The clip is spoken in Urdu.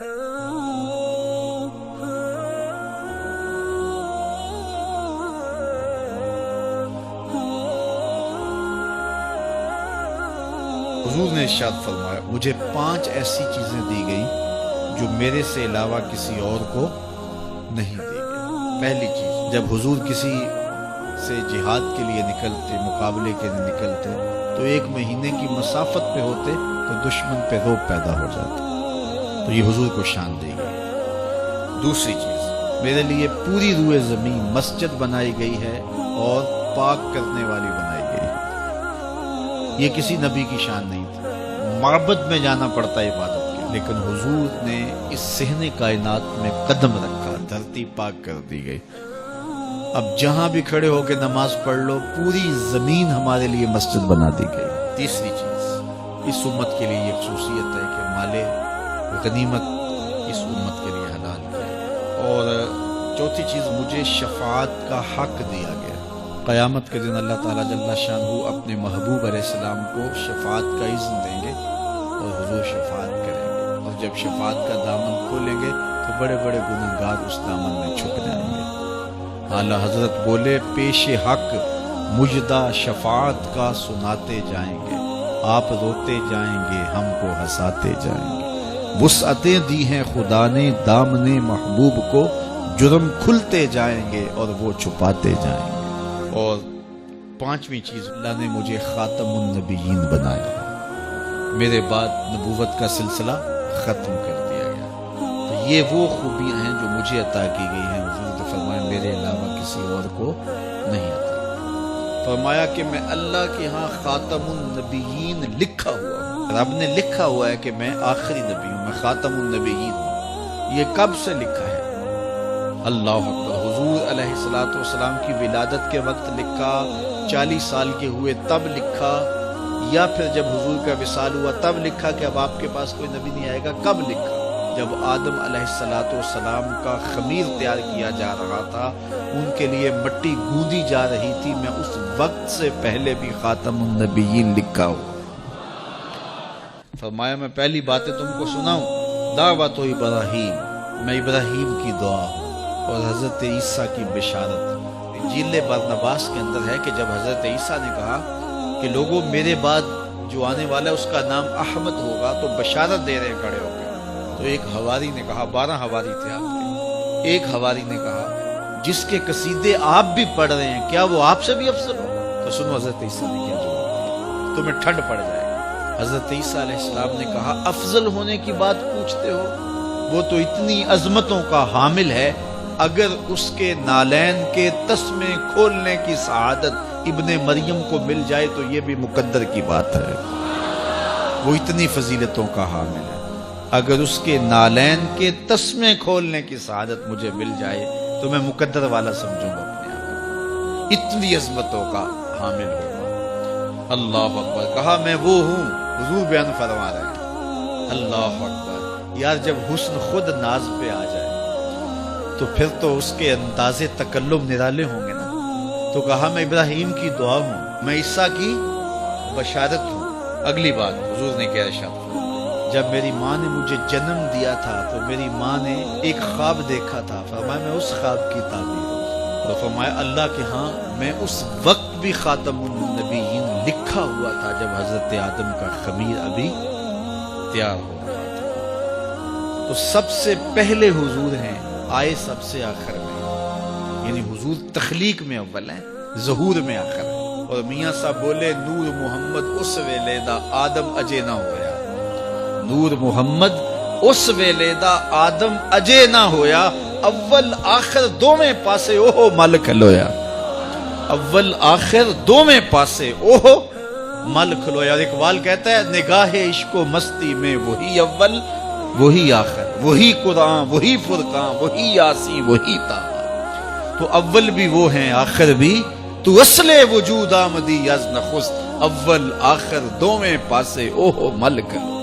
حضور نے ارشاد فرمایا مجھے 5 ایسی چیزیں دی گئی جو میرے سے علاوہ کسی اور کو نہیں دی گئی۔ پہلی چیز، جب حضور کسی سے جہاد کے لیے نکلتے، مقابلے کے لیے نکلتے تو 1 مہینے کی مسافت پہ ہوتے تو دشمن پہ رعب پیدا ہو جاتا، تو یہ حضور کو شان دی گئی۔ دوسری چیز، میرے لیے پوری روئے زمین مسجد بنائی گئی ہے اور پاک کرنے والی بنائی گئی ہے۔ یہ کسی نبی کی شان نہیں تھی، معبد میں جانا پڑتا عبادت کے، لیکن حضور نے اس صحن کائنات میں قدم رکھا، دھرتی پاک کر دی گئی۔ اب جہاں بھی کھڑے ہو کے نماز پڑھ لو، پوری زمین ہمارے لیے مسجد بنا دی گئی۔ تیسری چیز، اس امت کے لیے یہ خصوصیت ہے کہ مال غنیمت اس امت کے لیے حلال کیا۔ اور چوتھی چیز، مجھے شفاعت کا حق دیا گیا۔ قیامت کے دن اللہ تعالیٰ جل شانہ اپنے محبوب علیہ السلام کو شفاعت کا اذن دیں گے اور حضور شفاعت کریں گے، اور جب شفاعت کا دامن کھولیں گے تو بڑے بڑے گنہگار اس دامن میں چھپ جائیں گے۔ اعلیٰ حضرت بولے پیش حق مجدہ شفاعت کا سناتے جائیں گے، آپ روتے جائیں گے ہم کو ہنساتے جائیں گے۔ وسعتیں دی ہیں خدا نے دامن محبوب کو، جرم کھلتے جائیں گے اور وہ چھپاتے جائیں گے۔ اور 5ویں چیز، اللہ نے مجھے خاتم النبیین بنایا، میرے بعد نبوت کا سلسلہ ختم کر دیا گیا۔ تو یہ وہ خوبیاں ہیں جو مجھے عطا کی گئی ہیں، حضور نے فرمایا میرے علاوہ کسی اور کو نہیں عطا۔ فرمایا کہ میں اللہ کے ہاں خاتم النبیین لکھا ہوا ہوں، رب نے لکھا ہوا ہے کہ میں آخری نبی ہوں، میں خاتم النبیین ہوں۔ یہ کب سے لکھا ہے؟ اللہ اکبر، حضور علیہ السلام کی ولادت کے وقت لکھا، 40 سال کے ہوئے تب لکھا، یا پھر جب حضور کا وصال ہوا تب لکھا کہ اب آپ کے پاس کوئی نبی نہیں آئے گا؟ کب لکھا؟ جب آدم علیہ السلام کا خمیر تیار کیا جا رہا تھا، ان کے لیے مٹی گوندی جا رہی تھی، میں اس وقت سے پہلے بھی خاتم النبیین لکھا ہوا۔ فرمایا میں پہلی باتیں تم کو سناؤں، دعوت ابراہیم، میں ابراہیم کی دعا ہوں، اور حضرت عیسیٰ کی بشارت۔ انجیل برنباس کے اندر ہے کہ جب حضرت عیسیٰ نے کہا کہ لوگوں میرے بعد جو آنے والا ہے اس کا نام احمد ہوگا، تو بشارت دے رہے کھڑے ہو کے، تو ایک حواری نے کہا، 12 حواری تھے آپ کے، ایک حواری نے کہا جس کے قصیدے آپ بھی پڑھ رہے ہیں کیا وہ آپ سے بھی افضل ہوگا؟ تو سنو حضرت عیسیٰ نے کیا جواب دیا، تمہیں ٹھنڈ پڑ جائے گا۔ حضرت عیسیٰ علیہ السلام نے کہا افضل ہونے کی بات پوچھتے ہو، وہ تو اتنی عظمتوں کا حامل ہے، اگر اس کے نالین کے تسمے کھولنے کی سعادت ابن مریم کو مل جائے تو یہ بھی مقدر کی بات ہے، وہ اتنی فضیلتوں کا حامل ہے۔ اگر اس کے نالین کے تسمے کھولنے کی سعادت مجھے مل جائے تو میں مقدر والا سمجھوں گا اپنے آپ کو، اتنی عظمتوں کا حامل ہوگا۔ اللہ اکبر، کہا میں وہ ہوں، حضور بیان فرما رہے ہیں۔ اللہ اکبر، یار جب حسن خود ناز پہ آ جائے تو پھر تو اس کے انداز تکلم نرالے ہوں گے نا۔ تو کہا میں ابراہیم کی دعا ہوں، میں عیسیٰ کی بشارت ہوں۔ اگلی بات حضور نے کیا ارشاد فرمایا، جب میری ماں نے مجھے جنم دیا تھا تو میری ماں نے ایک خواب دیکھا تھا، فرمایا میں اس خواب کی تعبیر ہوں، اور فرمایا اللہ کے ہاں میں اس وقت بھی خاتم النبیین لکھا ہوا تھا جب حضرت آدم کا خمیر ابھی تیار ہو رہا تھا۔ تو سب سے پہلے حضور ہیں، آئے سب سے آخر میں، یعنی حضور تخلیق میں اول ہیں، ظہور میں آخر ہیں۔ اور میاں صاحب بولے نور محمد اس ویلے دا آدم اجے نہ ہویا، نور محمد اس ویلے دا آدم اجے نہ ہویا، اول آخر دوویں پاسے اوہ مل کھلویا، اول آخر دوویں پاسے اوہ مل کھلویا۔ اور اقبال کہتا ہے نگاہ عشق و مستی میں وہی اول وہی آخر، وہی قرآن وہی فرقان وہی یاسین وہی طٰہٰ، تو اول بھی وہ ہیں آخر بھی، تو اصل وجود آمدی از نخست، اول آخر دوویں پاسے اوہ مل کھلویا۔